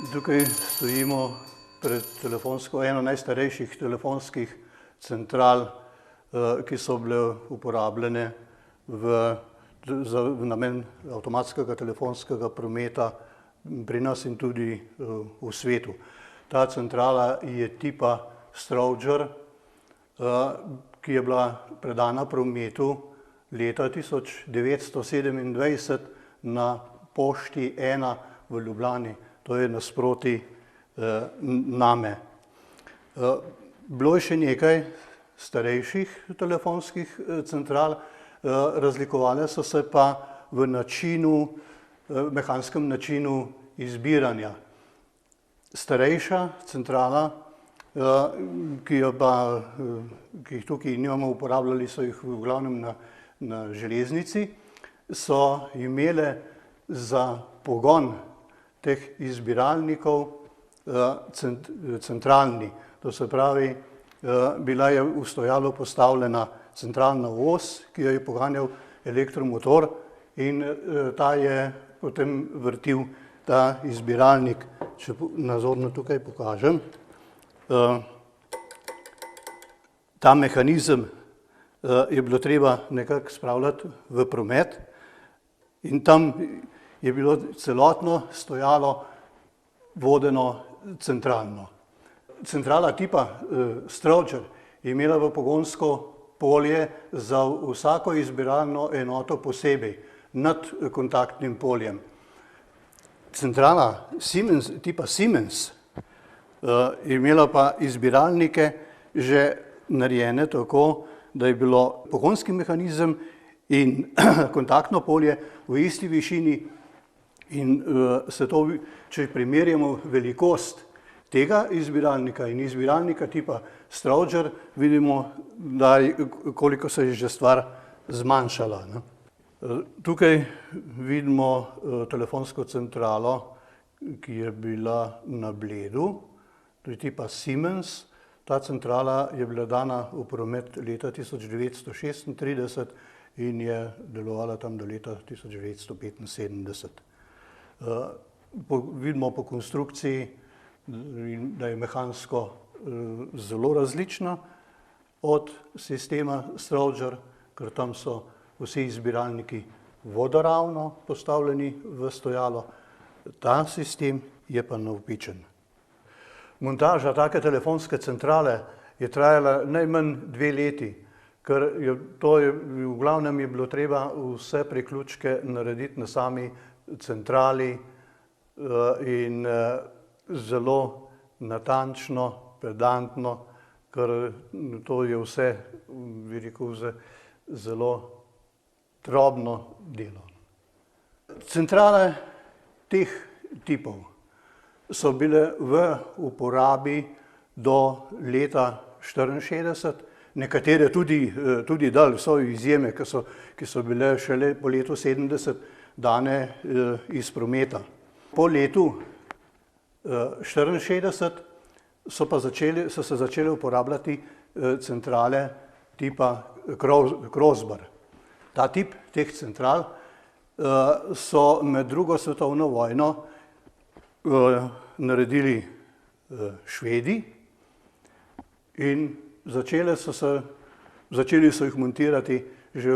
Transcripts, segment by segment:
Tukaj stojimo pred eno najstarejših telefonskih central, ki so bile uporabljene za namen avtomatskega telefonskega prometa pri nas in tudi v svetu. Ta centrala je tipa Strowger, ki je bila predana prometu leta 1927 na Pošti 1 v Ljubljani. To je nasproti name. Bilo je še nekaj starejših telefonskih central, razlikovale so se pa v mehanskem načinu izbiranja. Starejša centrala, ki jih tukaj nimamo, uporabljali so jih v glavnem na železnici, so imele za pogon teh izbiralnikov centralni. To se pravi, bila je v stojalo postavljena centralna os, ki jo je poganjal elektromotor in ta je potem vrtil ta izbiralnik. Če nazorno tukaj pokažem, ta mehanizem je bilo treba nekako spravljati v promet in tam je bilo celotno stojalo vodeno centralno. Centrala tipa Strowger je imela v pogonsko polje za vsako izbiralno enoto posebej nad kontaktnim poljem. Centrala tipa Siemens je imela pa izbiralnike že narejene tako, da je bilo pogonski mehanizem in kontaktno polje v isti višini in če primerjamo velikost tega izbiralnika in izbiralnika tipa Strowger, vidimo, koliko se je že stvar zmanjšala. Tukaj vidimo telefonsko centralo, ki je bila na Bledu, to je tipa Siemens. Ta centrala je bila dana v promet leta 1936 in je delovala tam do leta 1975. Vidimo po konstrukciji, da je mehansko zelo različna od sistema Strowger, ker tam so vsi izbiralniki vodoravno postavljeni v stojalo. Ta sistem je pa navpičen. Montaža take telefonske centrale je trajala najmanj 2 leti, ker v glavnem je bilo treba vse priključke narediti na sami centrali in zelo natančno, pedantno, ker to je vse, bi rekel, zelo drobno delo. Centrale teh tipov so bile v uporabi do leta 1964, nekatere tudi dalj, so izjeme, ki so bile šele po letu 1970 dane iz prometa. Po letu 1964 so se začele uporabljati centrale tipa Crosber. Ta tip teh central so med drugo svetovno vojno naredili Švedi in začeli so jih montirati že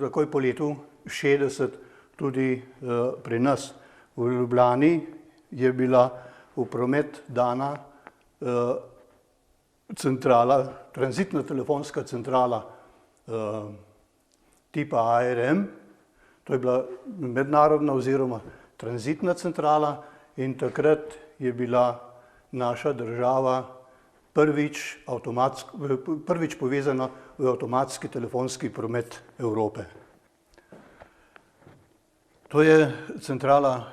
takoj po letu 1960 tudi pri nas. V Ljubljani je bila v promet dana tranzitna telefonska centrala tipa ARM. To je bila mednarodna oziroma tranzitna centrala in takrat je bila naša država prvič povezana v avtomatski telefonski promet Evrope. To je centrala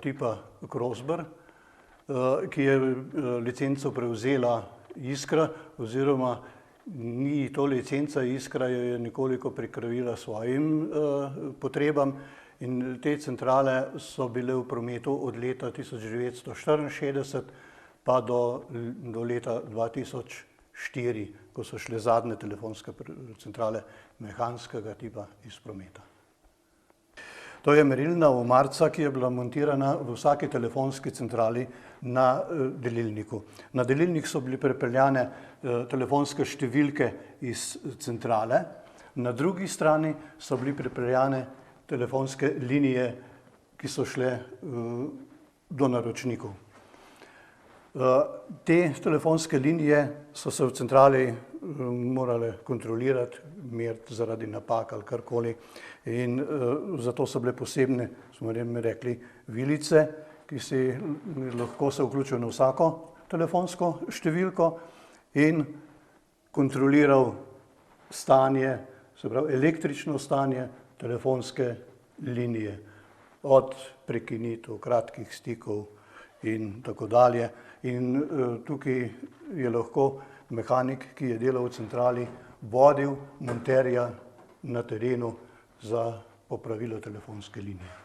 tipa Crosber, ki je licenco prevzela Iskra, oziroma ni to licenca, Iskra jo je nekoliko prikrojila svojim potrebam in te centrale so bile v prometu od leta 1964 pa do leta 2004, ko so šle zadnje telefonske centrale mehanskega tipa iz prometa. To je merilna omarica, ki je bila montirana v vsaki telefonski centrali na delilniku. Na delilnik so bile pripeljane telefonske številke iz centrale, na drugi strani so bile pripeljane telefonske linije, ki so šle do naročnikov. Te telefonske linije so se v centrali morale kontrolirati, meriti zaradi napak ali karkoli, in zato so bile posebne, smo rekli, vilice, ki si lahko se vključijo na vsako telefonsko številko in kontroliral stanje, se pravi električno stanje telefonske linije, od prekinitev, kratkih stikov in tako dalje. In tukaj je lahko mehanik, ki je delal v centrali, vodil monterja na terenu za popravilo telefonske linije.